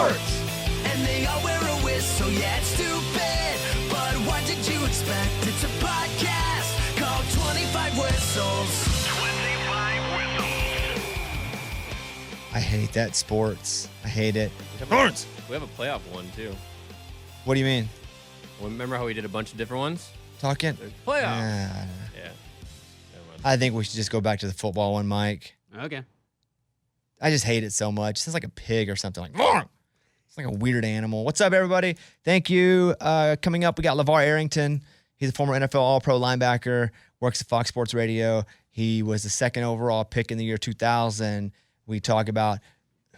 sports. And they all wear a whistle, yeah, it's stupid. But what did you expect? It's a podcast called 25 Whistles. 25 Whistles. I hate that, sports. I hate it. Lawrence! We have a playoff one, too. What do you mean? Well, remember how we did a bunch of different ones? Talking? Playoff. Yeah. Yeah. I think we should just go back to the football one, Mike. Okay. I just hate it so much. It sounds like a pig or something. Like, "Roar!" It's like a weird animal. What's up, everybody? Thank you. Coming up, we got LeVar Arrington. He's a former NFL All-Pro linebacker, works at Fox Sports Radio. He was the second overall pick in the year 2000. We talk about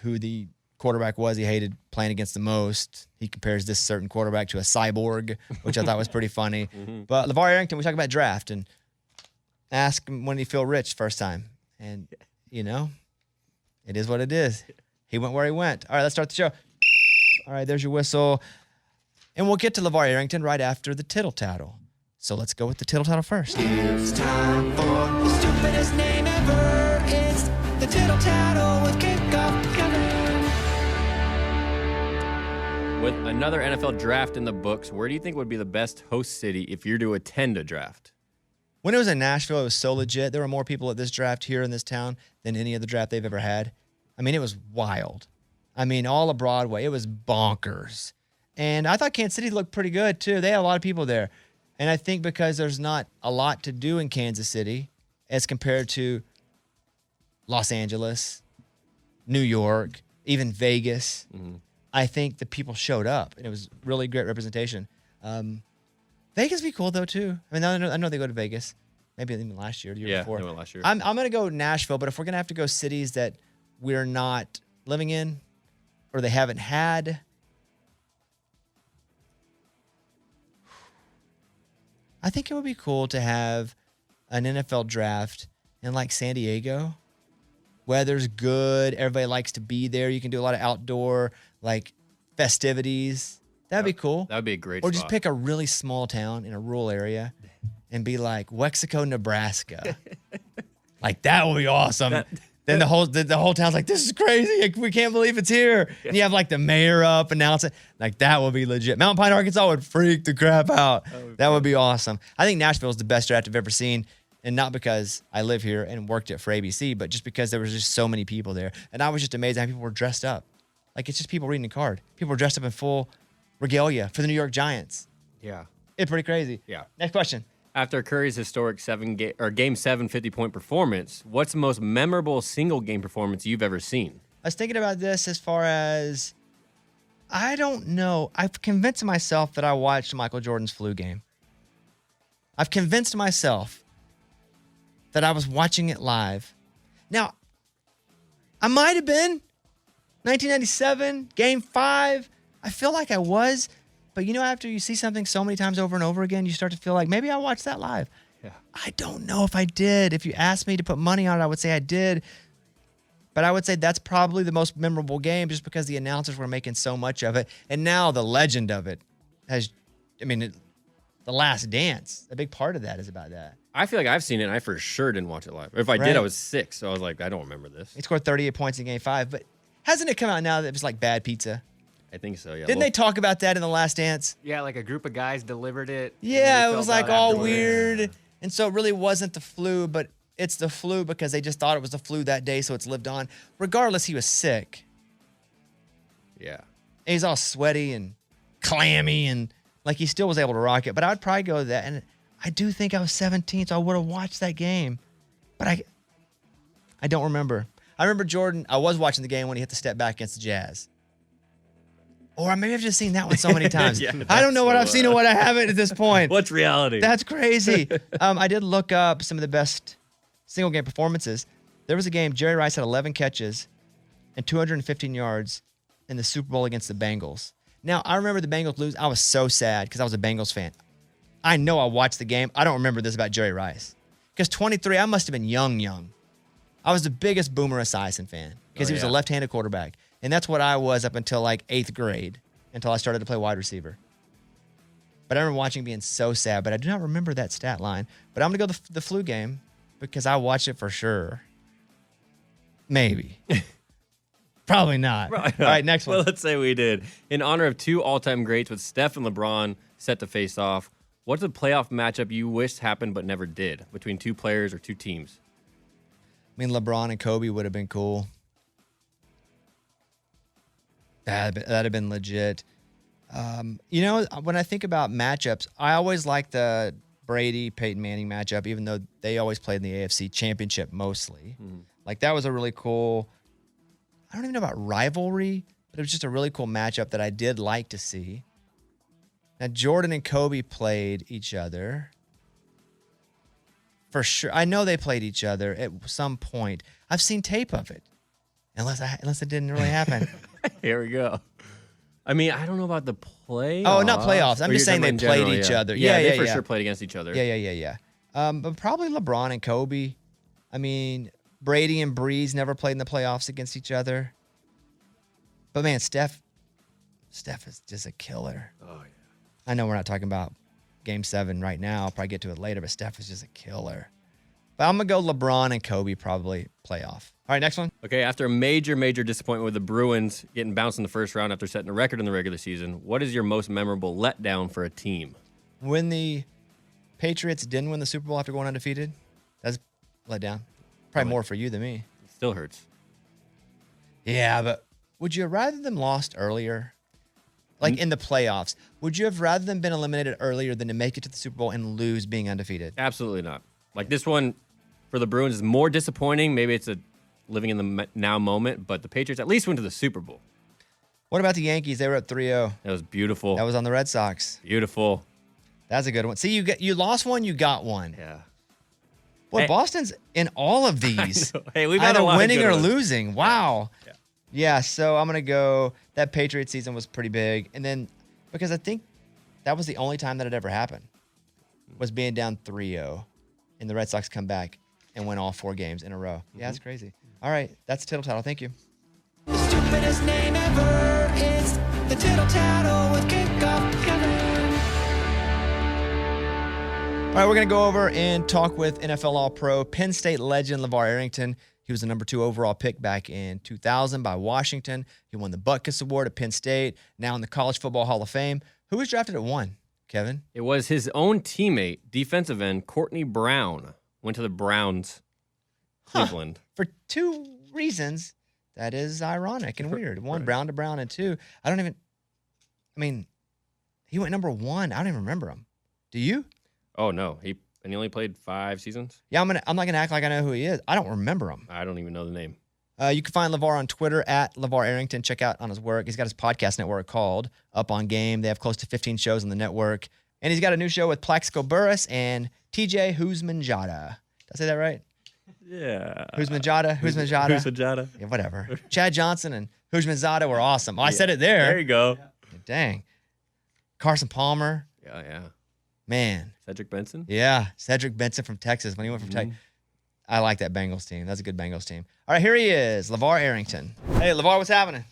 who the quarterback was he hated playing against the most. He compares this certain quarterback to a cyborg, which I thought was pretty funny. Mm-hmm. But LeVar Arrington, we talk about draft and ask him when did he feel rich first time. And, you know, it is what it is. He went where he went. All right, let's start the show. All right, there's your whistle. And we'll get to LeVar Arrington right after the tittle tattle. So let's go with the tittle tattle first. It's time for the stupidest name ever. It's the tittle tattle with kickoff killer. With another NFL draft in the books, where do you think would be the best host city if you're to attend a draft? When it was in Nashville, it was so legit. There were more people at this draft here in this town than any other draft they've ever had. I mean, it was wild. I mean, all of Broadway. It was bonkers. And I thought Kansas City looked pretty good, too. They had a lot of people there. And I think because there's not a lot to do in Kansas City as compared to Los Angeles, New York, even Vegas, I think the people showed up. And it was really great representation. Vegas would be cool, though, too. I mean, I know they go to Vegas. Maybe even last year, the year before. Yeah, they went last year. I'm going to go Nashville, but if we're going to have to go cities that we're not living in or they haven't had, I think it would be cool to have an NFL draft in like San Diego. Weather's good. Everybody likes to be there. You can do a lot of outdoor like festivities. That'd be cool. That would be a great Or just spot. pick a really small town in a rural area and be like Wexico, Nebraska. Like that would be awesome. Then the whole town's like, this is crazy. We can't believe it's here. And you have like the mayor up announcing. Like that would be legit. Mountain Pine, Arkansas would freak the crap out. That would be awesome. I think Nashville is the best draft I've ever seen. And not because I live here and worked it for ABC, but just because there was just so many people there. And I was just amazed how people were dressed up. Like it's just people reading a card. People were dressed up in full regalia for the New York Giants. Yeah. It's pretty crazy. Yeah. Next question. After Curry's historic Game 7 50-point performance, what's the most memorable single-game performance you've ever seen? I was thinking about this as far as, I don't know. I've convinced myself that I watched Michael Jordan's flu game. I've convinced myself that I was watching it live. Now, I might have been 1997, Game 5. I feel like I was. But you know, after you see something so many times over and over again, you start to feel like maybe I watched that live. Yeah. I don't know if I did. If you asked me to put money on it, I would say I did. But I would say that's probably the most memorable game just because the announcers were making so much of it. And now the legend of it has, The Last Dance, a big part of that is about that. I feel like I've seen it, and I for sure didn't watch it live. If I Right. did, I was 6, so I was like, I don't remember this. He scored 38 points in Game 5. But hasn't it come out now that it was like bad pizza? I think so, yeah. Didn't they talk about that in The Last Dance? Yeah, like a group of guys delivered it. and Yeah, they it was filled like out all afterwards. weird. And so it really wasn't the flu, but it's the flu because they just thought it was the flu that day, so it's lived on. Regardless, he was sick. Yeah. And he's all sweaty and clammy and like he still was able to rock it. But I would probably go to that. And I do think I was 17, so I would have watched that game. But I don't remember. I remember Jordan, I was watching the game when he hit the step back against the Jazz. Or maybe I've just seen that one so many times. Yeah, I don't know what so, I've seen and what I haven't at this point. What's reality? That's crazy. I did look up some of the best single game performances. There was a game, Jerry Rice had 11 catches and 215 yards in the Super Bowl against the Bengals. Now, I remember the Bengals lose. I was so sad because I was a Bengals fan. I know I watched the game. I don't remember this about Jerry Rice. Because 23, I must have been young. I was the biggest Boomer Esiason fan because he was a left-handed quarterback. And that's what I was up until like 8th grade, until I started to play wide receiver. But I remember watching being so sad, but I do not remember that stat line. But I'm going to go the flu game because I watched it for sure. Maybe. Probably not. All right, next one. Well, let's say we did. In honor of two all-time greats with Steph and LeBron set to face off, what's a playoff matchup you wish happened but never did between two players or two teams? I mean, LeBron and Kobe would have been cool. That'd have been legit. When I think about matchups, I always like the Brady-Peyton Manning matchup, even though they always played in the AFC Championship mostly. Like, that was a really cool, I don't even know about rivalry, but it was just a really cool matchup that I did like to see. Now, Jordan and Kobe played each other. For sure. I know they played each other at some point. I've seen tape of it. Unless it didn't really happen. Here we go. I mean, I don't know about the playoffs. Oh, not playoffs. I'm just saying they played each other. They for sure played against each other. Yeah. But probably LeBron and Kobe. I mean, Brady and Breeze never played in the playoffs against each other. But man, Steph is just a killer. Oh yeah. I know we're not talking about Game 7 right now. I'll probably get to it later, but Steph is just a killer. But I'm going to go LeBron and Kobe probably playoff. All right, next one. Okay, after a major disappointment with the Bruins getting bounced in the first round after setting a record in the regular season, what is your most memorable letdown for a team? When the Patriots didn't win the Super Bowl after going undefeated, that's let down. Probably more for you than me. It still hurts. Yeah, but would you have rather them lost earlier? Like in the playoffs, would you have rather them been eliminated earlier than to make it to the Super Bowl and lose being undefeated? Absolutely not. Like this one for the Bruins is more disappointing. Maybe it's a living in the now moment, but the Patriots at least went to the Super Bowl. What about the Yankees? They were up 3-0. That was beautiful. That was on the Red Sox. Beautiful. That's a good one. See, you lost one, you got one. Yeah. Boy, Boston's in all of these. Hey, we've had either a lot winning of good or ones. losing. Wow. Yeah. Yeah, so I'm going to go, that Patriots season was pretty big. And then, because I think that was the only time that it ever happened, was being down 3-0, and the Red Sox come back and win all 4 games in a row. Yeah, that's crazy. All right, that's Tittle Tattle. Thank you. The stupidest name ever is the Tittle Tattle with Kickoff Kevin. All right, we're going to go over and talk with NFL All-Pro, Penn State legend LeVar Arrington. He was the number 2 overall pick back in 2000 by Washington. He won the Butkus Award at Penn State, now in the College Football Hall of Fame. Who was drafted at 1, Kevin? It was his own teammate, defensive end Courtney Brown, went to the Browns, Cleveland. For 2 reasons, that is ironic and weird. 1, Brown to Brown, and 2, he went number 1. I don't even remember him. Do you? Oh, no. He only played 5 seasons? Yeah, I'm not going to act like I know who he is. I don't remember him. I don't even know the name. You can find LeVar on Twitter at LeVar Arrington. Check out on his work. He's got his podcast network called Up on Game. They have close to 15 shows on the network. And he's got a new show with Plaxico Burress and TJ Huzmanjada. Did I say that right? Yeah. Huzmanjada. Yeah, whatever. Chad Johnson and Huzmanjada were awesome. Oh, I said it there. There you go. Dang. Carson Palmer. Yeah. Man. Cedric Benson? Yeah. Cedric Benson from Texas. When he went from Texas. I like that Bengals team. That's a good Bengals team. All right, here he is, LeVar Arrington. Hey, LeVar, what's happening?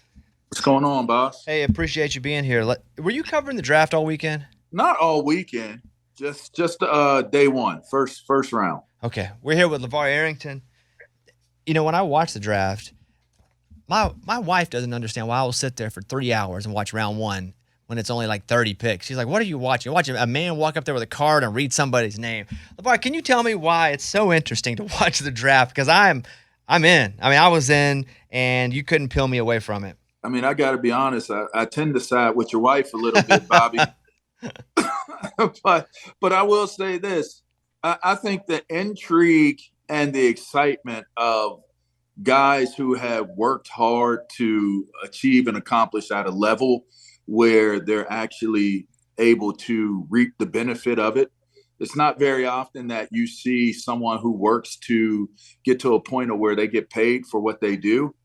What's going on, boss? Hey, appreciate you being here. Were you covering the draft all weekend? Not all weekend, just day one, first round. Okay, we're here with LeVar Arrington. You know, when I watch the draft, my wife doesn't understand why I will sit there for 3 hours and watch round 1 when it's only like 30 picks. She's like, what are you watching? You're watching a man walk up there with a card and read somebody's name. LeVar, can you tell me why it's so interesting to watch the draft? Because I'm in. I mean, I was in, and you couldn't peel me away from it. I mean, I got to be honest. I tend to side with your wife a little bit, Bobby. but I will say this. I think the intrigue and the excitement of guys who have worked hard to achieve and accomplish at a level where they're actually able to reap the benefit of it. It's not very often that you see someone who works to get to a point of where they get paid for what they do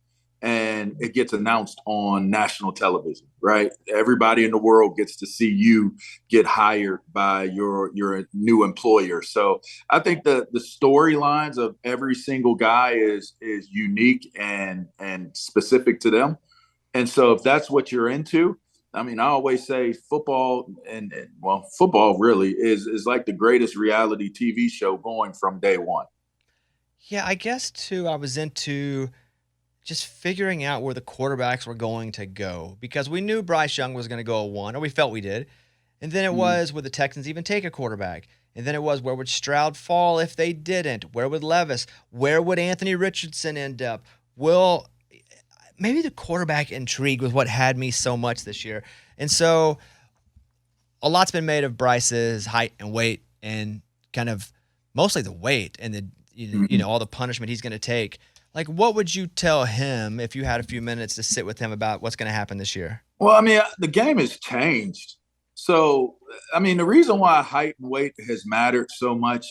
and it gets announced on national television, right? Everybody in the world gets to see you get hired by your new employer. So I think the storylines of every single guy is unique and specific to them. And so if that's what you're into, I mean, I always say football and football really is like the greatest reality TV show going from day one. Yeah, I guess too, I was into just figuring out where the quarterbacks were going to go, because we knew Bryce Young was going to go a 1, or we felt we did. And then it was, would the Texans even take a quarterback? And then it was, where would Stroud fall if they didn't? Where would Levis? Where would Anthony Richardson end up? Maybe the quarterback intrigue was what had me so much this year. And so a lot's been made of Bryce's height and weight, and kind of mostly the weight and the all the punishment he's going to take. Like, what would you tell him if you had a few minutes to sit with him about what's going to happen this year? Well, I mean, the game has changed. So, I mean, the reason why height and weight has mattered so much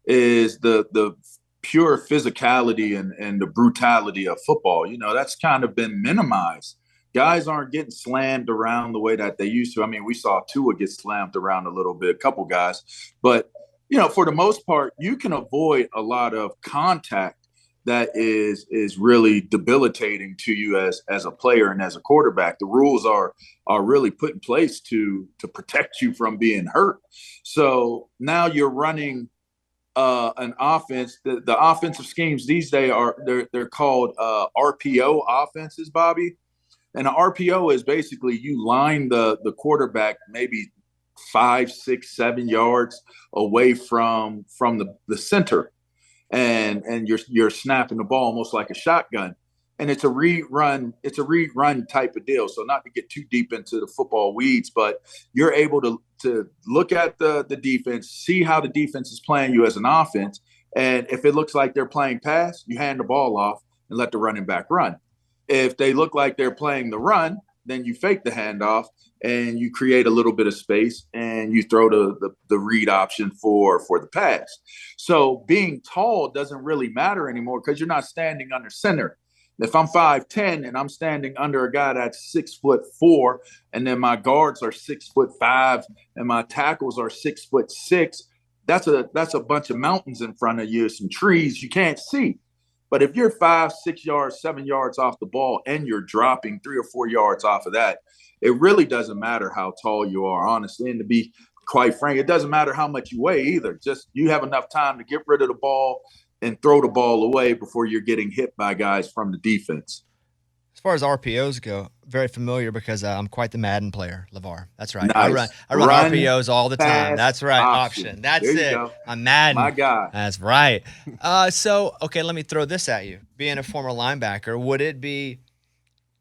is the pure physicality and the brutality of football. That's kind of been minimized. Guys aren't getting slammed around the way that they used to. I mean, we saw Tua get slammed around a little bit, a couple guys. But, for the most part, you can avoid a lot of contact that is really debilitating to you as a player and as a quarterback. The rules are really put in place to protect you from being hurt. So now you're running an offense. The offensive schemes these days they're called RPO offenses, Bobby. And an RPO is basically you line the quarterback maybe 5, 6, 7 yards away from the center. And you're snapping the ball almost like a shotgun, and it's a rerun type of deal. So not to get too deep into the football weeds, but you're able to look at the defense, see how the defense is playing you as an offense, and if it looks like they're playing pass, you hand the ball off and let the running back run. If they look like they're playing the run, then you fake the handoff and you create a little bit of space and you throw the read option for the pass. So being tall doesn't really matter anymore because you're not standing under center. If I'm 5'10" and I'm standing under a guy that's 6'4", and then my guards are 6'5" and my tackles are 6'6", that's a bunch of mountains in front of you, some trees you can't see. But if you're 5, 6 yards, 7 yards off the ball and you're dropping 3 or 4 yards off of that, it really doesn't matter how tall you are, honestly. And to be quite frank, it doesn't matter how much you weigh either. Just you have enough time to get rid of the ball and throw the ball away before you're getting hit by guys from the defense. As far as RPOs go, very familiar because I'm quite the Madden player, LeVar. That's right. Nice. I run RPOs all the time. That's right. Option. That's it. Go. I'm Madden. My guy. That's right. Okay, let me throw this at you. Being a former linebacker, would it be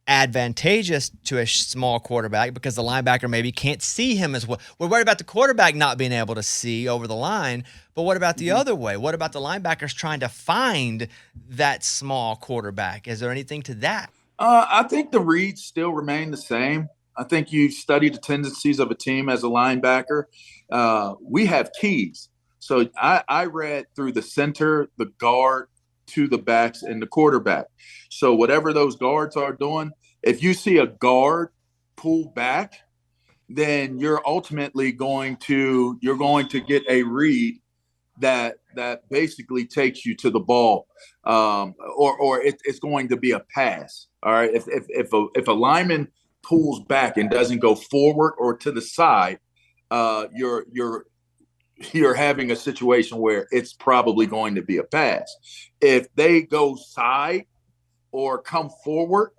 advantageous to a small quarterback because the linebacker maybe can't see him as well? We're worried about the quarterback not being able to see over the line, but what about the other way? What about the linebackers trying to find that small quarterback? Is there anything to that? I think the reads still remain the same. I think you study the tendencies of a team as a linebacker. We have keys. So I read through the center, the guard, to the backs, and the quarterback. So whatever those guards are doing, if you see a guard pull back, then you're ultimately going to get a read that basically takes you to the ball, or it's going to be a pass. All right. If a lineman pulls back and doesn't go forward or to the side, you're having a situation where it's probably going to be a pass. If they go side or come forward,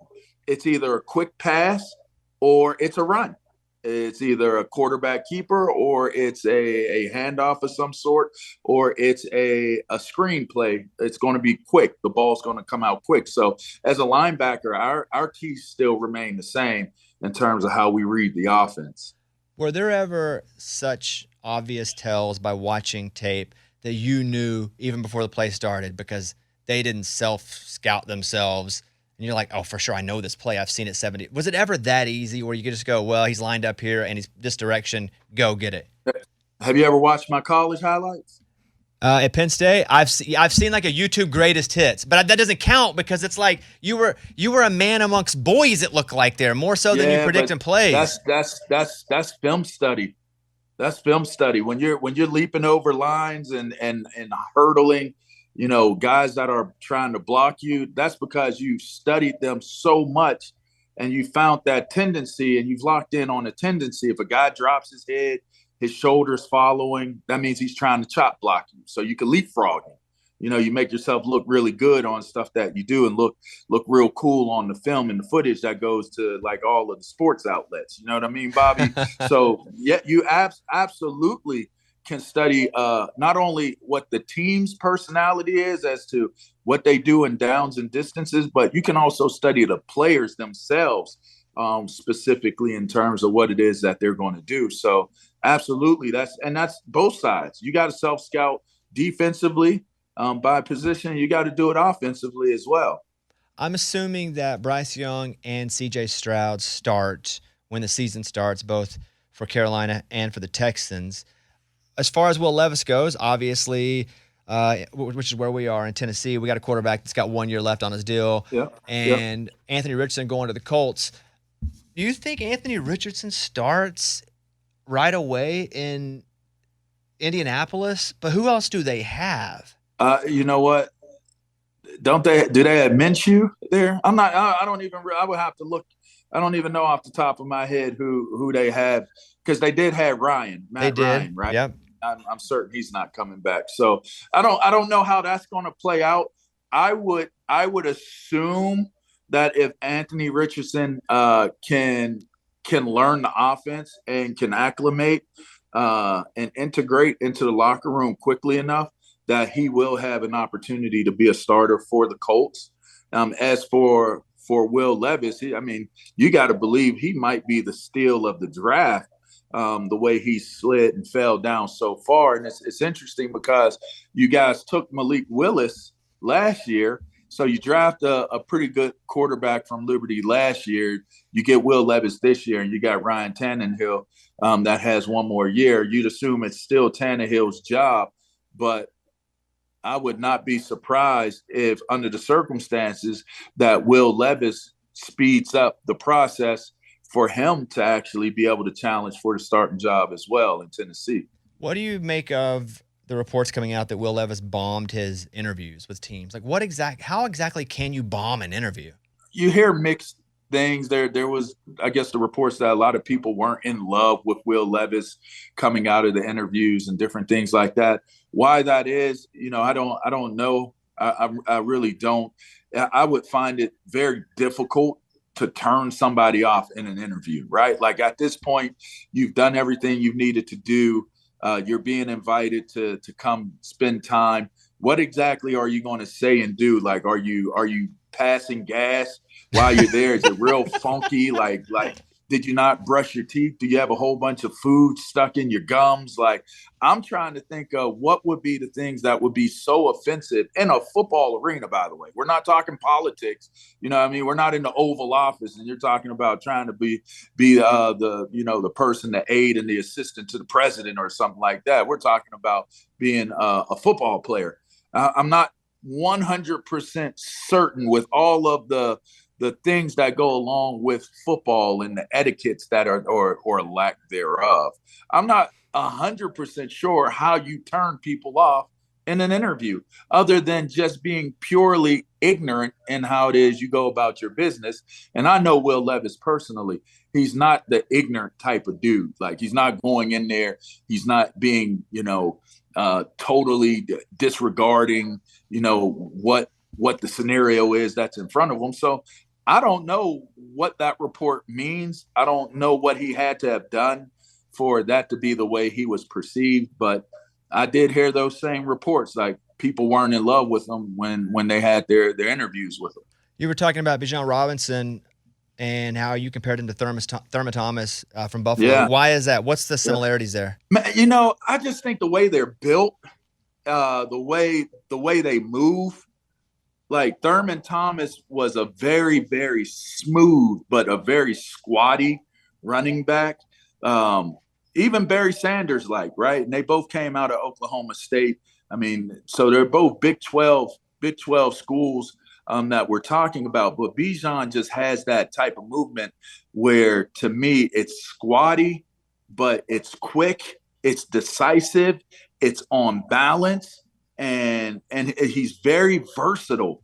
it's either a quick pass or it's a run. It's either a quarterback keeper or it's a handoff of some sort, or it's a screen play. It's going to be quick. The ball's going to come out quick. So as a linebacker, our keys still remain the same in terms of how we read the offense. Were there ever such obvious tells by watching tape that you knew even before the play started because they didn't self-scout themselves? And you're like, oh, for sure, I know this play. I've seen it 70. Was it ever that easy where you could just go, well, he's lined up here and he's this direction, go get it? Have you ever watched my college highlights? At Penn State, I've seen like a YouTube greatest hits, but that doesn't count because it's like you were a man amongst boys. It looked like there more so than you predicting plays. That's film study. That's film study. When you're leaping over lines and hurdling, guys that are trying to block you, that's because you studied them so much and you found that tendency and you've locked in on a tendency. If a guy drops his head, his shoulders following, that means he's trying to chop block you. So you can leapfrog him. you make yourself look really good on stuff that you do and look real cool on the film and the footage that goes to like all of the sports outlets. You know what I mean, Bobby? So yeah, you absolutely can study not only what the team's personality is as to what they do in downs and distances, but you can also study the players themselves, specifically in terms of what it is that they're going to do. So absolutely, that's both sides. You got to self-scout defensively by position. You got to do it offensively as well. I'm assuming that Bryce Young and C.J. Stroud start when the season starts, both for Carolina and for the Texans. As far as Will Levis goes, obviously, which is where we are in Tennessee, we got a quarterback that's got 1 year left on his deal. And Anthony Richardson going to the Colts. Do you think Anthony Richardson starts right away in Indianapolis? But who else do they have? You know what? Do they have Minshew there? I would have to look. I don't even know off the top of my head who they have, because they did have Ryan. Ryan, right? Yep. I'm certain he's not coming back. So I don't know how that's going to play out. I would assume that if Anthony Richardson can learn the offense and can acclimate and integrate into the locker room quickly enough, that he will have an opportunity to be a starter for the Colts. As for Will Levis, you got to believe he might be the steal of the draft, the way he slid and fell down so far. And it's interesting because you guys took Malik Willis last year. So you draft a pretty good quarterback from Liberty last year. You get Will Levis this year, and you got Ryan Tannehill that has one more year. You'd assume it's still Tannehill's job, but I would not be surprised if, under the circumstances, that Will Levis speeds up the process for him to actually be able to challenge for the starting job as well in Tennessee. What do you make of the reports coming out that Will Levis bombed his interviews with teams? Like, how exactly can you bomb an interview? You hear mixed things. There was, I guess, the reports that a lot of people weren't in love with Will Levis coming out of the interviews and different things like that. Why that is, I don't know. I really don't. I would find it very difficult to turn somebody off in an interview, right? Like, at this point, you've done everything you needed to do. You're being invited to come spend time. What exactly are you going to say and do? Like, are you passing gas while you're there? Is it real funky? Like, did you not brush your teeth? Do you have a whole bunch of food stuck in your gums? Like, I'm trying to think of what would be the things that would be so offensive in a football arena, by the way. We're not talking politics. We're not in the Oval Office, and you're talking about trying to be the person, the aide and the assistant to the president or something like that. We're talking about being a football player. I'm not 100% certain with all of the things that go along with football and the etiquettes that are or lack thereof. I'm not 100% sure how you turn people off in an interview, other than just being purely ignorant in how it is you go about your business. And I know Will Levis personally. He's not the ignorant type of dude. Like, he's not going in there. He's not being, totally disregarding, what the scenario is that's in front of him. So I don't know what that report means. I don't know what he had to have done for that to be the way he was perceived. But I did hear those same reports. Like, people weren't in love with him when they had their interviews with him. You were talking about Bijan Robinson and how you compared him to Thurman Thomas from Buffalo. Yeah. Why is that? What's the similarities there? I just think the way they're built, the way they move. Like, Thurman Thomas was a very, very smooth, but a very squatty running back. Even Barry Sanders, right? And they both came out of Oklahoma State. So they're both Big 12 schools that we're talking about. But Bijan just has that type of movement where, to me, it's squatty, but it's quick, it's decisive, it's on balance. And he's very versatile,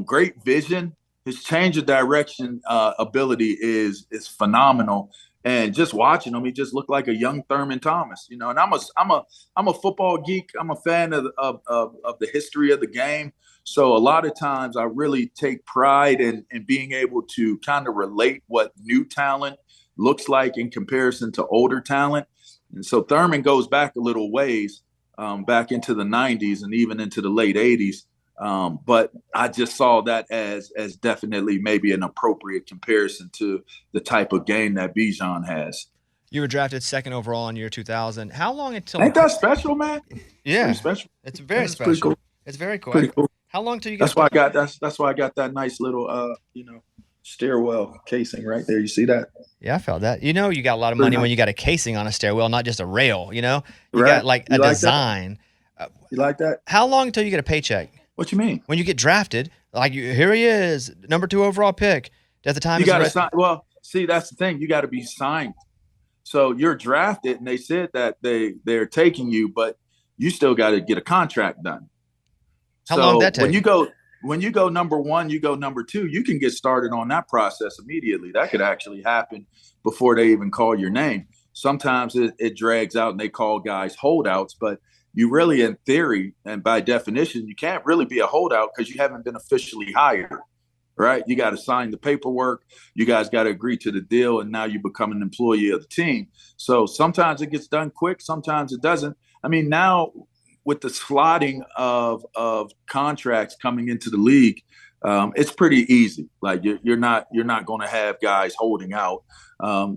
great vision. His change of direction ability is phenomenal. And just watching him, he just looked like a young Thurman Thomas, you know. And I'm a football geek. I'm a fan of the history of the game. So a lot of times I really take pride in being able to kind of relate what new talent looks like in comparison to older talent. And so Thurman goes back a little ways, back into the 90s and even into the late 80s. But I just saw that as definitely maybe an appropriate comparison to the type of game that Bijan has. You were drafted second overall in year 2000. How long until? Ain't that special, man? Yeah, pretty special. It's very It's special. pretty cool. It's very cool. Pretty cool. How long till you get? That's why I got that nice little stairwell casing right there. You see that? Yeah, I felt that. You know, you got a lot of money when you got a casing on a stairwell, not just a rail. You know, you got like a design. You like that? How long until you get a paycheck? What you mean? When you get drafted, like here he is, number 2 overall pick. At the time, you got to sign. Well, see, that's the thing. You got to be signed. So you're drafted, and they said that they're taking you, but you still got to get a contract done. How long did that take? When you go number 1, you go number 2, you can get started on that process immediately. That could actually happen before they even call your name. Sometimes it drags out and they call guys holdouts, but you really, in theory and by definition, you can't really be a holdout because you haven't been officially hired, right? You got to sign the paperwork. You guys got to agree to the deal, and now you become an employee of the team. So sometimes it gets done quick. Sometimes it doesn't. I mean, now with the slotting of contracts coming into the league, it's pretty easy. Like you're not going to have guys holding out.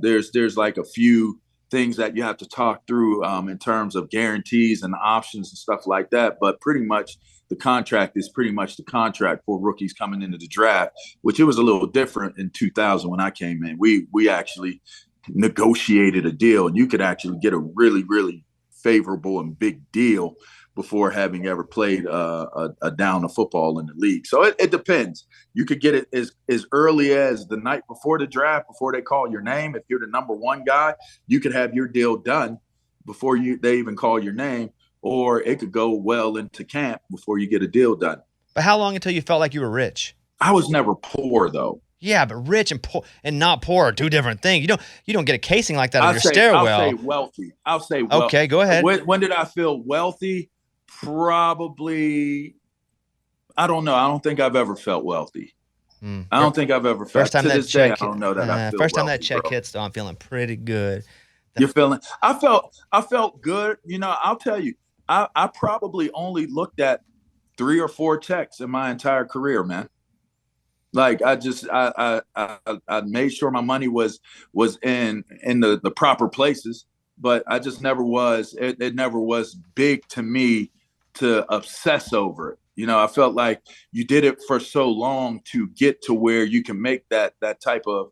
There's like a few things that you have to talk through in terms of guarantees and options and stuff like that. But pretty much the contract is pretty much the contract for rookies coming into the draft, which it was a little different in 2000 when I came in. We actually negotiated a deal, and you could actually get a really, really favorable and big deal before having ever played a down of football in the league. So it depends. You could get it as early as the night before the draft, before they call your name. If you're the number 1 guy, you could have your deal done before they even call your name, or it could go well into camp before you get a deal done. But how long until you felt like you were rich? I was never poor, though. Yeah, but rich and poor and not poor are two different things. You don't get a casing like that on your stairwell. I'll say wealthy. Okay, go ahead. When did I feel wealthy? Probably, I don't know. I don't think I've ever felt wealthy. I don't think I've ever felt. First time to that this check, day, I don't know that I feel first time wealthy, that check bro. hits, though, I'm feeling pretty good. You're feeling? I felt good. You know, I'll tell you, I probably only looked at 3 or 4 checks in my entire career, man. Like I made sure my money was in the proper places, but I just never was. It never was big to me to obsess over it. You know, I felt like you did it for so long to get to where you can make that type of,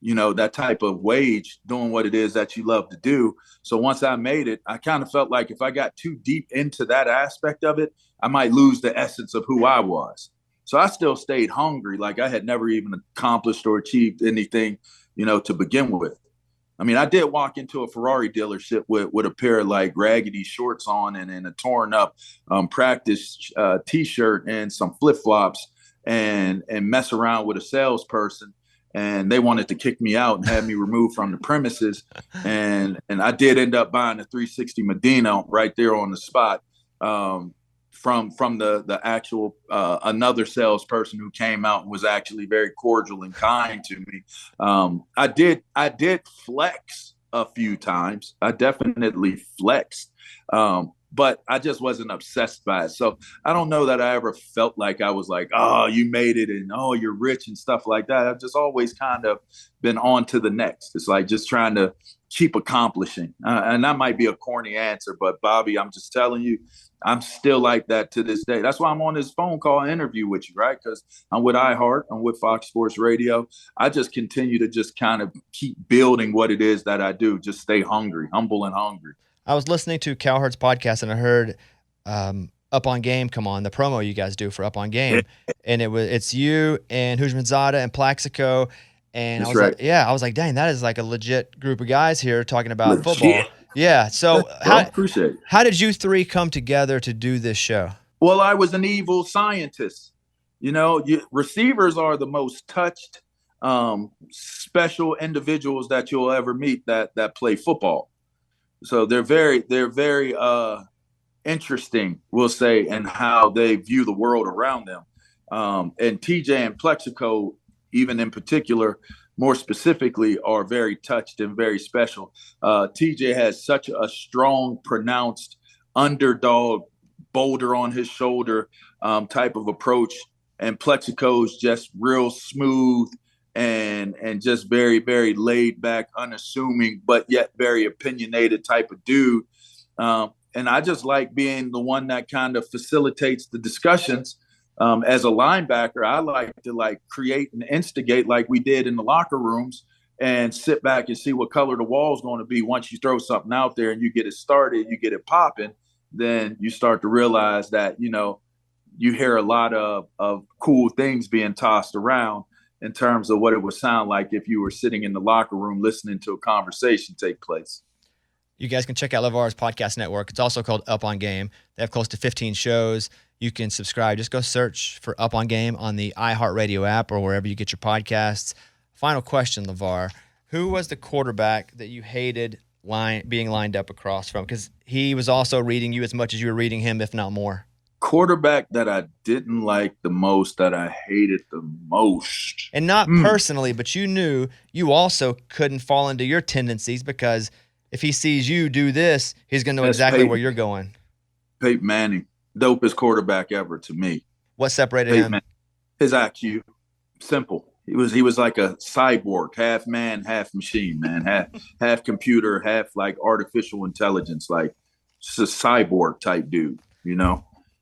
that type of wage doing what it is that you love to do. So once I made it, I kind of felt like if I got too deep into that aspect of it, I might lose the essence of who I was. So I still stayed hungry. Like I had never even accomplished or achieved anything, to begin with. I mean, I did walk into a Ferrari dealership with a pair of like raggedy shorts on and a torn up practice T-shirt and some flip flops and mess around with a salesperson. And they wanted to kick me out and have me removed from the premises. And I did end up buying a 360 Medina right there on the spot from the actual another salesperson who came out and was actually very cordial and kind to me. I did flex a few times. I definitely flexed. But I just wasn't obsessed by it. So I don't know that I ever felt like I was like, oh, you made it and oh, you're rich and stuff like that. I've just always kind of been on to the next. It's like just trying to keep accomplishing. And that might be a corny answer, but Bobby, I'm just telling you, I'm still like that to this day. That's why I'm on this phone call interview with you, right? Because I'm with iHeart, I'm with Fox Sports Radio. I just continue to just kind of keep building what it is that I do. Just stay hungry, humble and hungry. I was listening to Cowherd's podcast and I heard Up on Game come on, the promo you guys do for Up on Game. And it's you and Hujmanzada and Plaxico. And That's right. I was like, dang, that is like a legit group of guys here talking about football. Yeah. So appreciate it. How did you three come together to do this show? Well, I was an evil scientist. Receivers are the most touched special individuals that you'll ever meet that play football. So they're very interesting, we'll say, in how they view the world around them. And TJ and Plexico, even in particular, more specifically, are very touched and very special. TJ has such a strong, pronounced underdog, boulder on his shoulder type of approach. And Plexico's just real smooth and just very, very laid back, unassuming, but yet very opinionated type of dude. And I just like being the one that kind of facilitates the discussions. As a linebacker, I like to create and instigate like we did in the locker rooms and sit back and see what color the wall is going to be. Once you throw something out there and you get it started, you get it popping, then you start to realize that, you hear a lot of cool things being tossed around in terms of what it would sound like if you were sitting in the locker room listening to a conversation take place. You guys can check out LeVar's podcast network. It's also called Up on Game. They have close to 15 shows. You can subscribe. Just go search for Up on Game on the iHeartRadio app or wherever you get your podcasts. Final question, LeVar. Who was the quarterback that you hated being lined up across from? Because he was also reading you as much as you were reading him, if not more. Quarterback that I didn't like the most, that I hated the most. And not personally, but you knew you also couldn't fall into your tendencies because if he sees you do this, he's going to know exactly where you're going. Peyton Manning, dopest quarterback ever to me. What separated him? His IQ. Simple. He was like a cyborg, half man, half machine, man. Half computer, half like artificial intelligence, like just a cyborg type dude,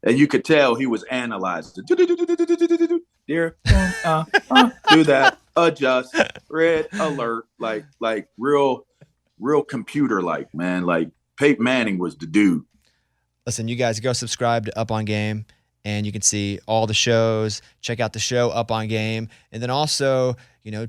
And you could tell he was analyzing. There, do that, adjust, red alert, like real computer like, man. Like Peyton Manning was the dude. Listen, you guys go subscribe to Up on Game and you can see all the shows. Check out the show Up on Game. And then also,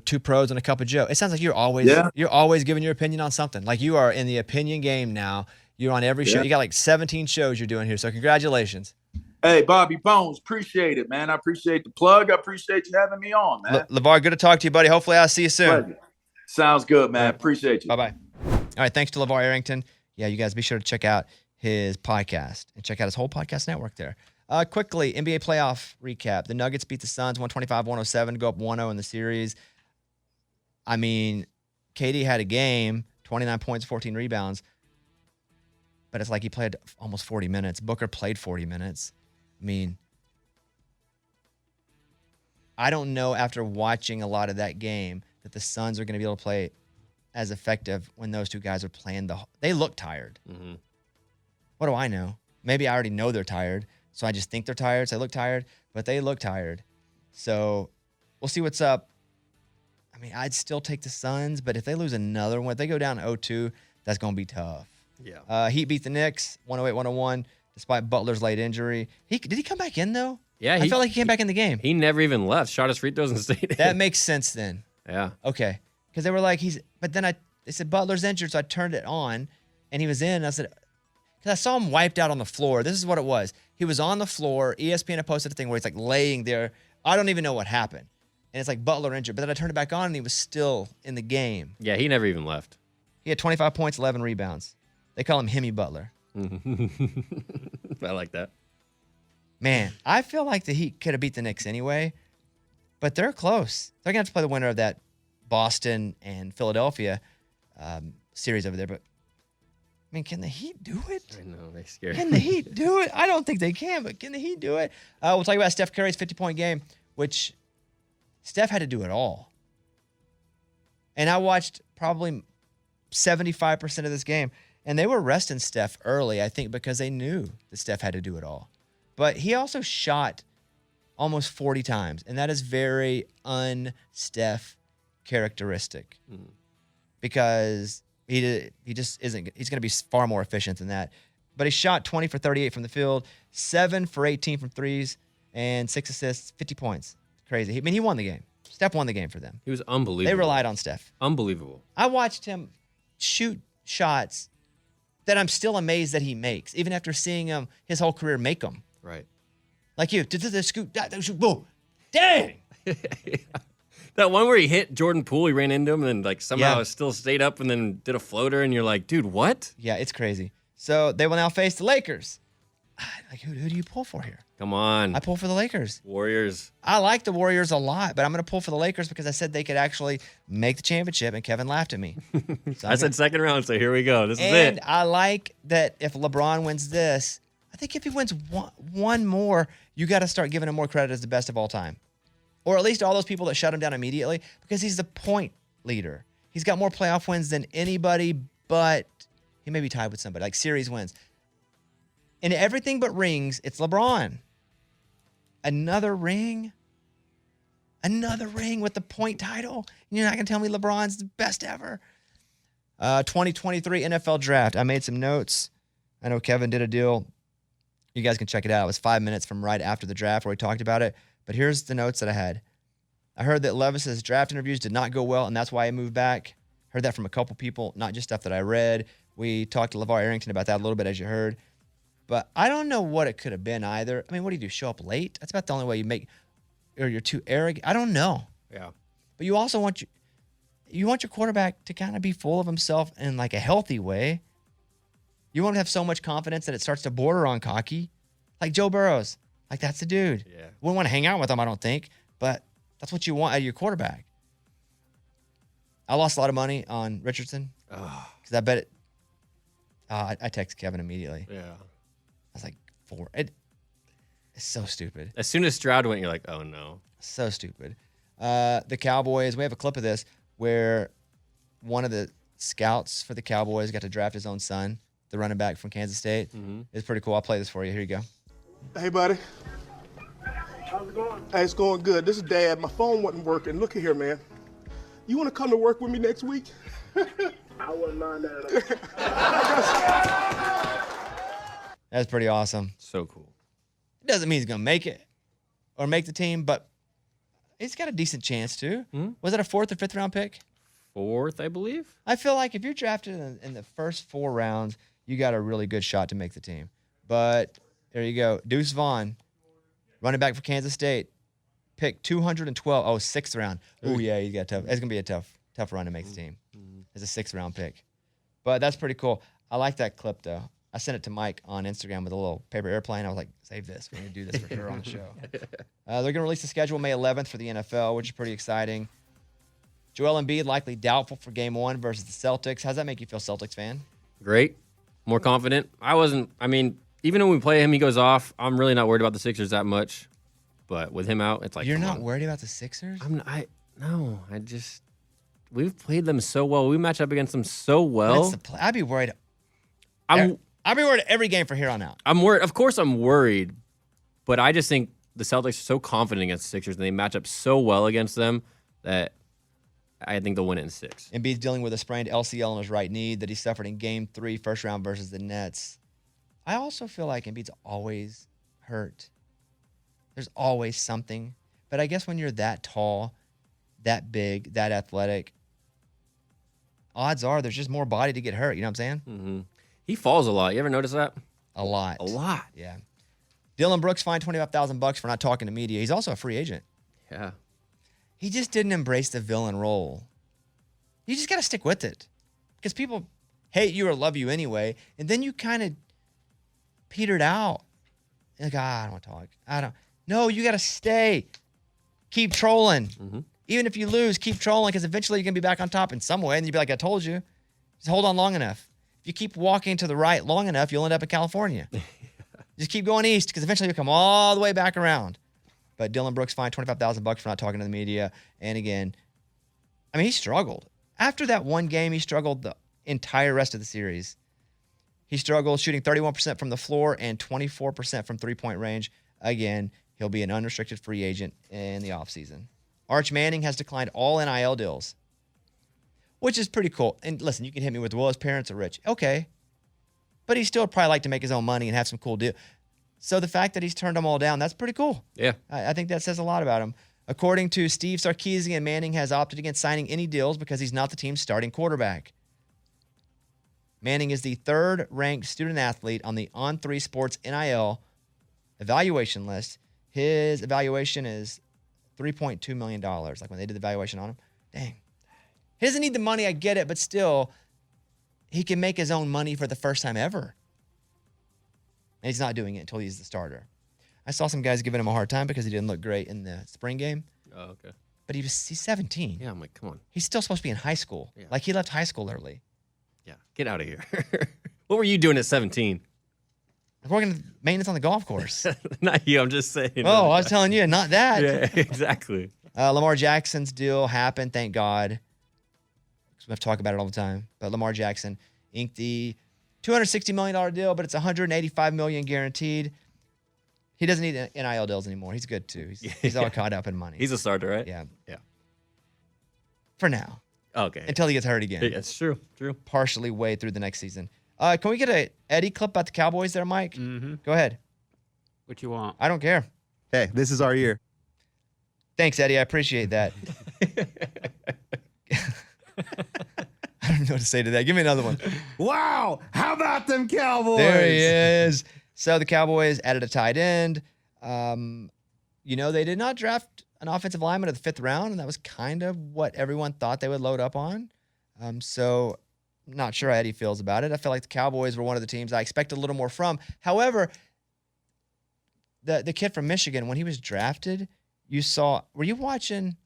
Two Pros and a Cup of Joe. It sounds like you're always giving your opinion on something. Like you are in the opinion game now. You're on every show. You got like 17 shows you're doing here. So congratulations. Hey, Bobby Bones, appreciate it, man. I appreciate the plug. I appreciate you having me on, man. LeVar, good to talk to you, buddy. Hopefully I'll see you soon. Pleasure. Sounds good, man. Appreciate you. Bye-bye. All right, thanks to LeVar Arrington. Yeah, you guys be sure to check out his podcast and check out his whole podcast network there. Quickly, NBA playoff recap. The Nuggets beat the Suns 125-107 to go up 1-0 in the series. I mean, KD had a game, 29 points, 14 rebounds, but it's like he played almost 40 minutes. Booker played 40 minutes. I mean, I don't know after watching a lot of that game that the Suns are going to be able to play as effective when those two guys are playing. They look tired. Mm-hmm. What do I know? Maybe I already know they're tired, so I just think they're tired, so they look tired, but they look tired. So we'll see what's up. I mean, I'd still take the Suns, but if they lose another one, if they go down 0-2, that's going to be tough. Yeah. Heat beat the Knicks 108-101 despite Butler's late injury. Did he come back in, though? Yeah. I felt like he came back in the game. He never even left. Shot his free throws and stayed in. That makes sense then. Yeah. Okay. Because they were like, but then they said Butler's injured, so I turned it on, and he was in. I said, because I saw him wiped out on the floor. This is what it was. He was on the floor. ESPN had posted a thing where he's like laying there. I don't even know what happened. And it's like Butler injured. But then I turned it back on, and he was still in the game. Yeah, he never even left. He had 25 points, 11 rebounds. They call him Hemi Butler. I like that. Man, I feel like the Heat could have beat the Knicks anyway, but they're close. They're going to have to play the winner of that Boston and Philadelphia series over there. But, I mean, can the Heat do it? I know, they're scared. Can the Heat do it? I don't think they can, but can the Heat do it? We'll talk about Steph Curry's 50-point game, which Steph had to do it all. And I watched probably 75% of this game. And they were resting Steph early, I think, because they knew that Steph had to do it all. But he also shot almost 40 times, and that is very un-Steph characteristic because he just isn't. He's going to be far more efficient than that. But he shot 20 for 38 from the field, 7 for 18 from threes, and 6 assists, 50 points. Crazy. I mean, he won the game. Steph won the game for them. He was unbelievable. They relied on Steph. Unbelievable. I watched him shoot shots that I'm still amazed that he makes, even after seeing him his whole career make them. Right. Like you, scoot, boom, dang. That one where he hit Jordan Poole, he ran into him, and then somehow still stayed up and then did a floater, and you're like, dude, what? Yeah, it's crazy. So they will now face the Lakers. Who do you pull for here? Come on. I pull for the Lakers. Warriors. I like the Warriors a lot, but I'm going to pull for the Lakers because I said they could actually make the championship, and Kevin laughed at me. So I said second round, so here we go. This is it. And I like that if LeBron wins this, I think if he wins one more, you got to start giving him more credit as the best of all time. Or at least all those people that shut him down immediately, because he's the point leader. He's got more playoff wins than anybody, but he may be tied with somebody, like series wins. In everything but rings, it's LeBron. Another ring with the point title. You're not going to tell me LeBron's the best ever. 2023 NFL Draft. I made some notes. I know Kevin did a deal. You guys can check it out. It was 5 minutes from right after the draft where we talked about it. But here's the notes that I had. I heard that Levis's draft interviews did not go well, and that's why he moved back. Heard that from a couple people, not just stuff that I read. We talked to LeVar Arrington about that a little bit, as you heard. But I don't know what it could have been either. I mean, what do you do? Show up late? That's about the only way you make, or you're too arrogant. I don't know. Yeah. But you also want your quarterback to kind of be full of himself in like a healthy way. You want to have so much confidence that it starts to border on cocky, like Joe Burrows. Like that's the dude. Yeah. Wouldn't want to hang out with him, I don't think. But that's what you want out of your quarterback. I lost a lot of money on Richardson because I bet it. I texted Kevin immediately. Yeah. I was like, it's so stupid. As soon as Stroud went, you're like, oh no. So stupid. The Cowboys, we have a clip of this where one of the scouts for the Cowboys got to draft his own son, the running back from Kansas State. Mm-hmm. It's pretty cool. I'll play this for you. Here you go. Hey, buddy. How's it going? Hey, it's going good. This is Dad. My phone wasn't working. Look at here, man. You want to come to work with me next week? I wouldn't mind that at all. That's pretty awesome. So cool. It doesn't mean he's going to make it or make the team, but he's got a decent chance to. Mm-hmm. Was it a 4th or 5th round pick? 4th, I believe. I feel like if you're drafted in the first 4 rounds, you got a really good shot to make the team. But there you go. Deuce Vaughn, running back for Kansas State, pick 212. Oh, 6th round. Oh, yeah, he's got tough. It's going to be a tough run to make the team. It's a 6th round pick. But that's pretty cool. I like that clip, though. I sent it to Mike on Instagram with a little paper airplane. I was like, save this. We're going to do this for sure on the show. They're going to release the schedule May 11th for the NFL, which is pretty exciting. Joel Embiid likely doubtful for Game 1 versus the Celtics. How's that make you feel, Celtics fan? Great. More confident. Even when we play him, he goes off. I'm really not worried about the Sixers that much. But with him out, it's like, you're not worried about the Sixers? We've played them so well. We match up against them so well. I'd be worried. I'd be worried every game from here on out. I'm worried. Of course I'm worried. But I just think the Celtics are so confident against the Sixers and they match up so well against them that I think they'll win it in 6. Embiid's dealing with a sprained LCL in his right knee that he suffered in Game 3, first round versus the Nets. I also feel like Embiid's always hurt. There's always something. But I guess when you're that tall, that big, that athletic, odds are there's just more body to get hurt. You know what I'm saying? Mm-hmm. He falls a lot. You ever notice that? A lot. A lot. Yeah. Dylan Brooks fined $25,000 for not talking to media. He's also a free agent. Yeah. He just didn't embrace the villain role. You just got to stick with it. Because people hate you or love you anyway. And then you kind of petered out. You're like, I don't want to talk. No, you got to stay. Keep trolling. Mm-hmm. Even if you lose, keep trolling because eventually you're going to be back on top in some way. And you'll be like, I told you. Just hold on long enough. If you keep walking to the right long enough, you'll end up in California. Just keep going east because eventually you'll come all the way back around. But Dylan Brooks fined $25,000 for not talking to the media. And again, he struggled. After that one game, he struggled the entire rest of the series. He struggled shooting 31% from the floor and 24% from three-point range. Again, he'll be an unrestricted free agent in the offseason. Arch Manning has declined all NIL deals, which is pretty cool. And listen, you can hit me with, well, his parents are rich. Okay. But he still would probably like to make his own money and have some cool deal. So the fact that he's turned them all down, that's pretty cool. Yeah. I think that says a lot about him. According to Steve Sarkisian, Manning has opted against signing any deals because he's not the team's starting quarterback. Manning is the 3rd-ranked student-athlete on the On3 Sports NIL evaluation list. His evaluation is $3.2 million. Like when they did the valuation on him. Dang. He doesn't need the money, I get it, but still, he can make his own money for the first time ever. And he's not doing it until he's the starter. I saw some guys giving him a hard time because he didn't look great in the spring game. Oh, okay. But he's 17. Yeah, I'm like, come on. He's still supposed to be in high school. Yeah. Like he left high school early. Yeah, get out of here. What were you doing at 17? Working maintenance on the golf course. Not you, I'm just saying. Oh, I was telling you, not that. Yeah, exactly. Lamar Jackson's deal happened, thank God. We have to talk about it all the time. But Lamar Jackson inked the $260 million deal, but it's $185 million guaranteed. He doesn't need NIL deals anymore. He's good too. He's all caught up in money. He's a starter, right? Yeah. Yeah. For now. Okay. Until he gets hurt again. Yeah, it's true. True. Partially way through the next season. Can we get a Eddie clip about the Cowboys there, Mike? Mm-hmm. Go ahead. What you want? I don't care. Hey, this is our year. Thanks, Eddie. I appreciate that. I don't know what to say to that. Give me another one. Wow. How about them Cowboys? There he is. So the Cowboys added a tight end. They did not draft an offensive lineman at the 5th round, and that was kind of what everyone thought they would load up on. So not sure how Eddie feels about it. I feel like the Cowboys were one of the teams I expected a little more from. However, the kid from Michigan, when he was drafted, were you watching,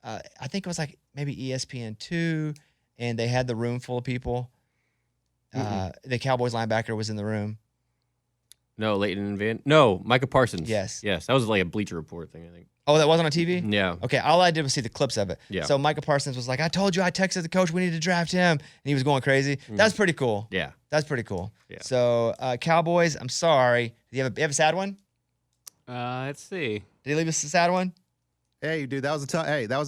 I think it was like maybe ESPN2, and they had the room full of people. The Cowboys linebacker was in the room. No, Leighton Van. No, Micah Parsons. Yes. That was like a Bleacher Report thing, I think. Oh, that wasn't on TV? Yeah. Okay, all I did was see the clips of it. Yeah. So Micah Parsons was like, I told you, I texted the coach, we need to draft him. And he was going crazy. That's pretty cool. Yeah. That's pretty cool. Yeah. So, Cowboys, I'm sorry. Do you have a sad one? Let's see. Did he leave us a sad one? Hey, dude, that was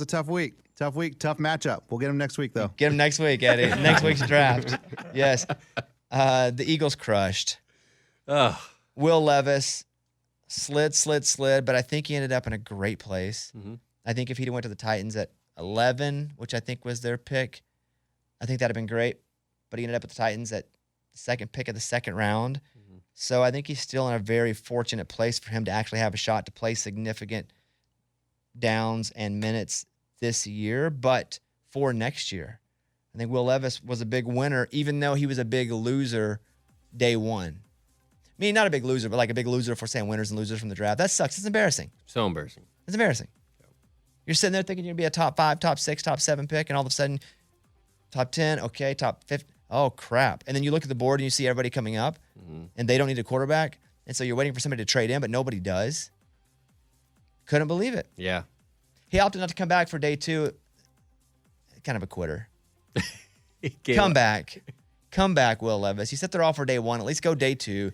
a tough week. Tough week, tough matchup. We'll get him next week, though. Get him next week, Eddie. Next week's draft. Yes. The Eagles crushed. Ugh. Will Levis slid, but I think he ended up in a great place. Mm-hmm. I think if he'd went to the Titans at 11, which I think was their pick, I think that'd have been great. But he ended up at the Titans at the second pick of the 2nd round. Mm-hmm. So I think he's still in a very fortunate place for him to actually have a shot to play significant downs and minutes this year, but for next year. I think Will Levis was a big winner, even though he was a big loser day one. I mean, not a big loser, but like a big loser for saying winners and losers from the draft. That sucks. It's embarrassing. So embarrassing. It's embarrassing. You're sitting there thinking you're going to be a top 5, top 6, top 7 pick, and all of a sudden, top 10, okay, top 50. Oh, crap. And then you look at the board and you see everybody coming up, and they don't need a quarterback. And so you're waiting for somebody to trade in, but nobody does. Couldn't believe it. Yeah. He opted not to come back for day 2. Kind of a quitter. Come back. Come back, Will Levis. You sit there all for day 1. At least go day 2.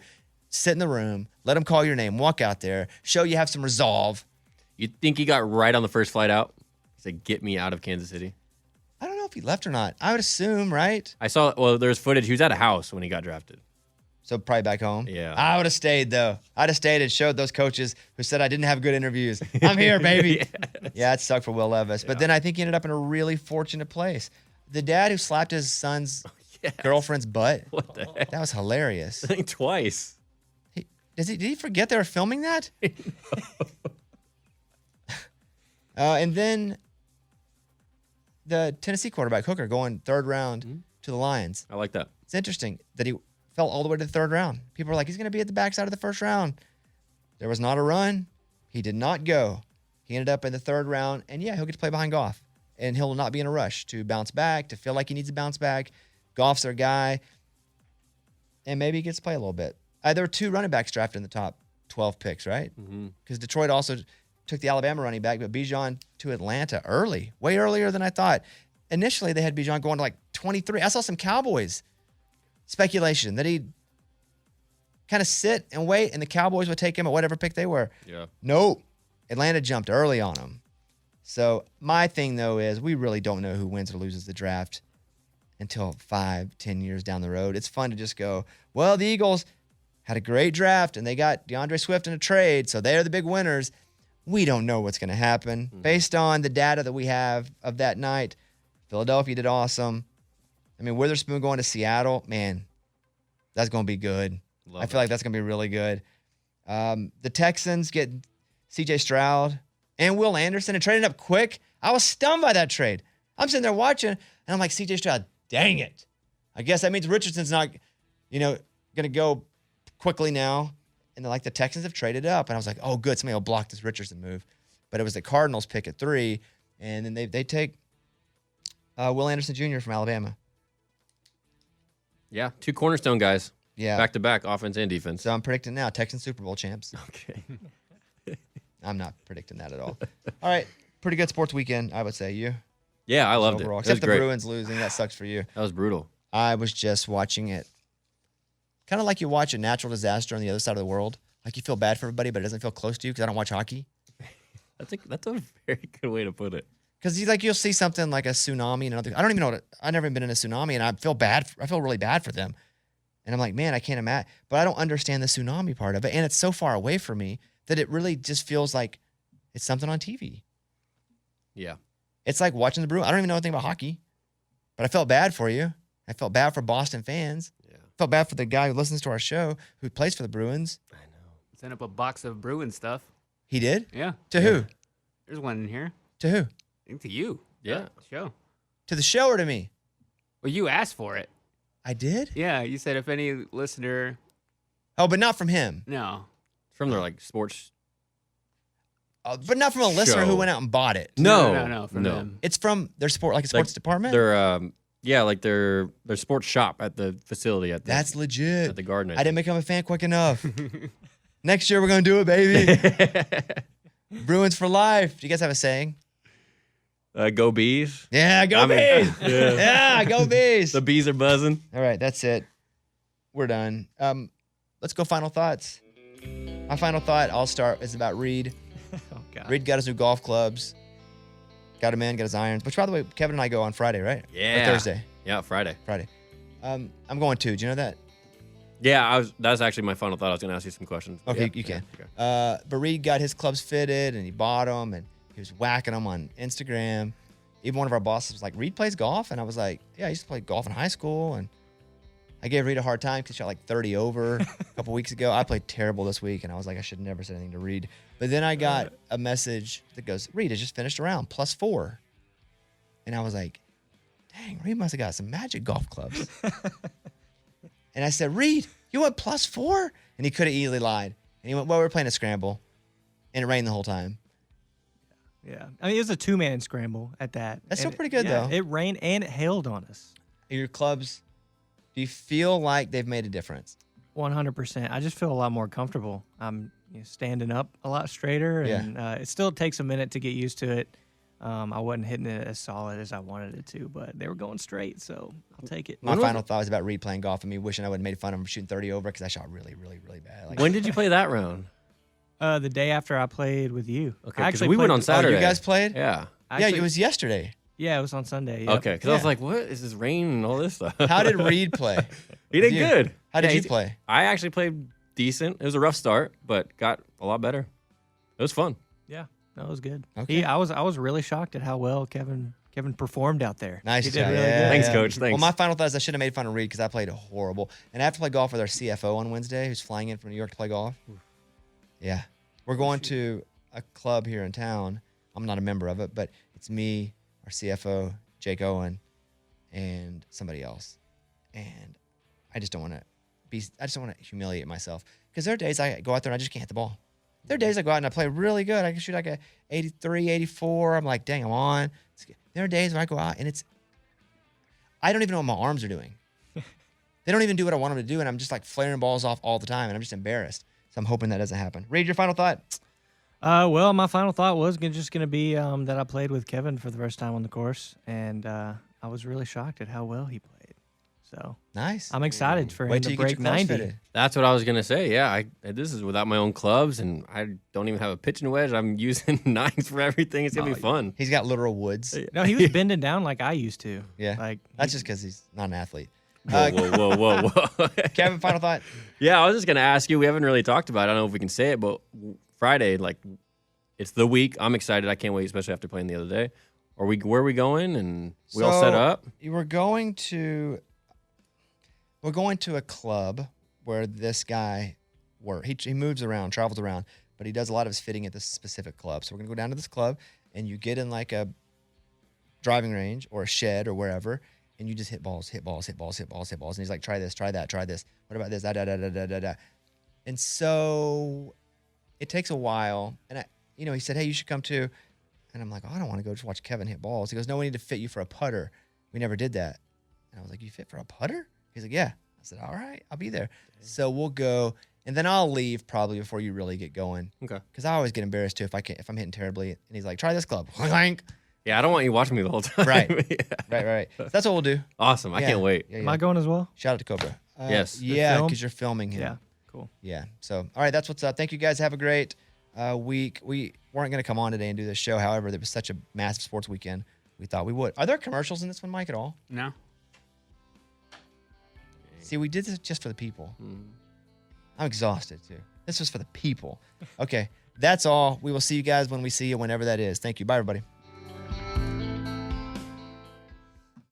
Sit in the room. Let him call your name. Walk out there. Show you have some resolve. You think he got right on the first flight out? He said, get me out of Kansas City. I don't know if he left or not. I would assume, right? I saw, there's footage. He was at a house when he got drafted. So probably back home. Yeah. I would have stayed, though. I'd have stayed and showed those coaches who said I didn't have good interviews. I'm here, baby. Yeah, it sucked for Will Levis. But then I think he ended up in a really fortunate place. The dad who slapped his son's girlfriend's butt. What the heck? That was hilarious. I think twice. Did he forget they were filming that? And then the Tennessee quarterback, Hooker, going 3rd round to the Lions. I like that. It's interesting that he fell all the way to the 3rd round. People were like, he's going to be at the backside of the 1st round. There was not a run. He did not go. He ended up in the 3rd round, and yeah, he'll get to play behind Goff. And he'll not be in a rush to bounce back, to feel like he needs to bounce back. Goff's their guy. And maybe he gets to play a little bit. There were 2 running backs drafted in the top 12 picks, right? Because Detroit also took the Alabama running back, but Bijan to Atlanta early, way earlier than I thought. Initially, they had Bijan going to like 23. I saw some Cowboys speculation that he'd kind of sit and wait, and the Cowboys would take him at whatever pick they were. Yeah. Nope. Atlanta jumped early on him. So my thing, though, is we really don't know who wins or loses the draft until 5-10 years down the road. It's fun to just go, well, the Eagles had a great draft, and they got DeAndre Swift in a trade, so they're the big winners. We don't know what's going to happen. Based on the data that we have of that night, Philadelphia did awesome. I mean, Witherspoon going to Seattle, man, that's going to be good. I feel like that's going to be really good. The Texans get C.J. Stroud and Will Anderson and traded up quick. I was stunned by that trade. I'm sitting there watching, and I'm like, CJ Stroud, dang it. I guess that means Richardson's not, going to go quickly now. And like the Texans have traded up. And I was like, oh, good. Somebody will block this Richardson move. But it was the Cardinals pick at 3. And then they take Will Anderson Jr. from Alabama. Yeah, 2 cornerstone guys. Yeah. Back to back, offense and defense. So I'm predicting now Texans Super Bowl champs. Okay. I'm not predicting that at all. All right. Pretty good sports weekend, I would say. You? Yeah, I loved Overall. it. Except It the was great. Bruins losing. That sucks for you. That was brutal. I was just watching it. Kind of like you watch a natural disaster on the other side of the world. Like you feel bad for everybody, but it doesn't feel close to you because I don't watch hockey. That's a very good way to put it. Because you'll see something like a tsunami and another. I don't even know I've never been in a tsunami, and I feel bad. I feel really bad for them. And I'm like, man, I can't imagine. But I don't understand the tsunami part of it, and it's so far away from me that it really just feels like it's something on TV. Yeah. It's like watching the Bruins. I don't even know anything about hockey, but I felt bad for you. I felt bad for Boston fans. Yeah. I felt bad for the guy who listens to our show who plays for the Bruins. I know. Send up a box of Bruin stuff. He did? Yeah. To who? There's one in here. To who? I think to you. Yeah. Show. To the show or to me? Well, you asked for it. I did? Yeah, you said if any listener. Oh, but not from him. No. It's from their sports. But not from a listener Show. who went out and bought it. No. From them. It's from their sports department? Their sports shop at the facility That's legit. at the Garden. I didn't become a fan quick enough. Next year we're gonna do it, baby. Bruins for life. Do you guys have a saying? Go bees. Yeah, go bees. Yeah, go bees. The bees are buzzing. All right, that's it. We're done. Let's go final thoughts. My final thought, I'll start, is about Reed. Oh, God. Reed got his new golf clubs. Got him in, got his irons. Which, by the way, Kevin and I go on Friday, right? Yeah. Or Thursday. Yeah, Friday. I'm going too. Do you know that? Yeah, that's actually my final thought. I was going to ask you some questions. Okay, Yeah, you can. okay. But Reed got his clubs fitted, and he bought them, and he was whacking them on Instagram. Even one of our bosses was like, Reed plays golf? And I was like, yeah, I used to play golf in high school. And I gave Reed a hard time because he shot like 30 over a couple weeks ago. I played terrible this week, and I was like, I should never say anything to Reed. But then I got a message that goes, Reed has just finished a round, +4. And I was like, dang, Reed must have got some magic golf clubs. And I said, Reed, you went +4? And he could have easily lied. And he went, well, we were playing a scramble, and it rained the whole time. Yeah. I mean, it was a 2-man scramble at that. That's And still pretty good, though. It rained and it hailed on us. Your clubs, do you feel like they've made a difference? 100%. I just feel a lot more comfortable. I'm standing up a lot straighter, and it still takes a minute to get used to it. I wasn't hitting it as solid as I wanted it to, but they were going straight, so I'll take it. My final thought was about Reed playing golf and me wishing I would have made fun of him for shooting 30 over because I shot really, really, really bad. Like, When did you play that round? The day after I played with you. Okay, I because actually we went played on the- Saturday. you guys played? Yeah. Yeah, it was yesterday. Yeah, it was on Sunday. Yep. Okay, because I was Yeah. like, what is this rain and all this stuff? How did Reed play? He did You? good. How did Yeah, you he- play? I actually played decent. It was a rough start, but got a lot better. It was fun. Yeah, that was good. Okay. I was really shocked at how well Kevin performed out there. Nice He did job. really Yeah, good. Thanks, yeah. Coach. Thanks. Well, my final thought is I should have made fun of Reed because I played horrible. And I have to play golf with our CFO on Wednesday who's flying in from New York to play golf. Yeah. We're going to a club here in town. I'm not a member of it, but it's me, our CFO, Jake Owen, and somebody else. And I just don't want to humiliate myself. Because there are days I go out there and I just can't hit the ball. There are days I go out and I play really good. I can shoot like a 83, 84. I'm like, dang, I'm on. There are days when I go out and I don't even know what my arms are doing. They don't even do what I want them to do, and I'm just like flaring balls off all the time, and I'm just embarrassed. So I'm hoping that doesn't happen. Reed, your final thought? Well, my final thought was just going to be that I played with Kevin for the first time on the course, and I was really shocked at how well he played. So Nice. I'm excited for him Wait till to you get your break clubs 90. fitted. That's what I was gonna say. Yeah, this is without my own clubs, and I don't even have a pitching wedge. I'm using 9s for everything. It's gonna be fun. He's got literal woods. No, he was bending down like I used to. Yeah. Like That's just because he's not an athlete. Whoa. Kevin, final thought? Yeah, I was just gonna ask you. We haven't really talked about it. I don't know if we can say it, but Friday, like, it's the week. I'm excited. I can't wait, especially after playing the other day. Where are we going? And we all set up? We're going to a club where this guy works. He moves around, travels around, but he does a lot of his fitting at this specific club. So we're going to go down to this club, and you get in like a driving range or a shed or wherever, and you just hit balls. And he's like, try this, try that, try this. What about this? Da. And so it takes a while. And he said, hey, you should come too. And I'm like, oh, I don't want to go just watch Kevin hit balls. He goes, no, we need to fit you for a putter. We never did that. And I was like, you fit for a putter? He's like, yeah. I said, all right, I'll be there. So we'll go. And then I'll leave probably before you really get going. Okay. Because I always get embarrassed too if I'm hitting terribly. And he's like, try this club. Yeah, I don't want you watching me the whole time. Right. Yeah. Right. So that's what we'll do. Awesome. I can't wait. Yeah. Am I going as well? Shout out to Cobra. Yes. Yeah, because you're filming him. Yeah. Cool. Yeah. So, all right, that's what's up. Thank you guys. Have a great week. We weren't going to come on today and do this show. However, there was such a massive sports weekend. We thought we would. Are there commercials in this one, Mike, at all? No. See, we did this just for the people. I'm exhausted, too. This was for the people. Okay. That's all. We will see you guys when we see you, whenever that is. Thank you. Bye, everybody.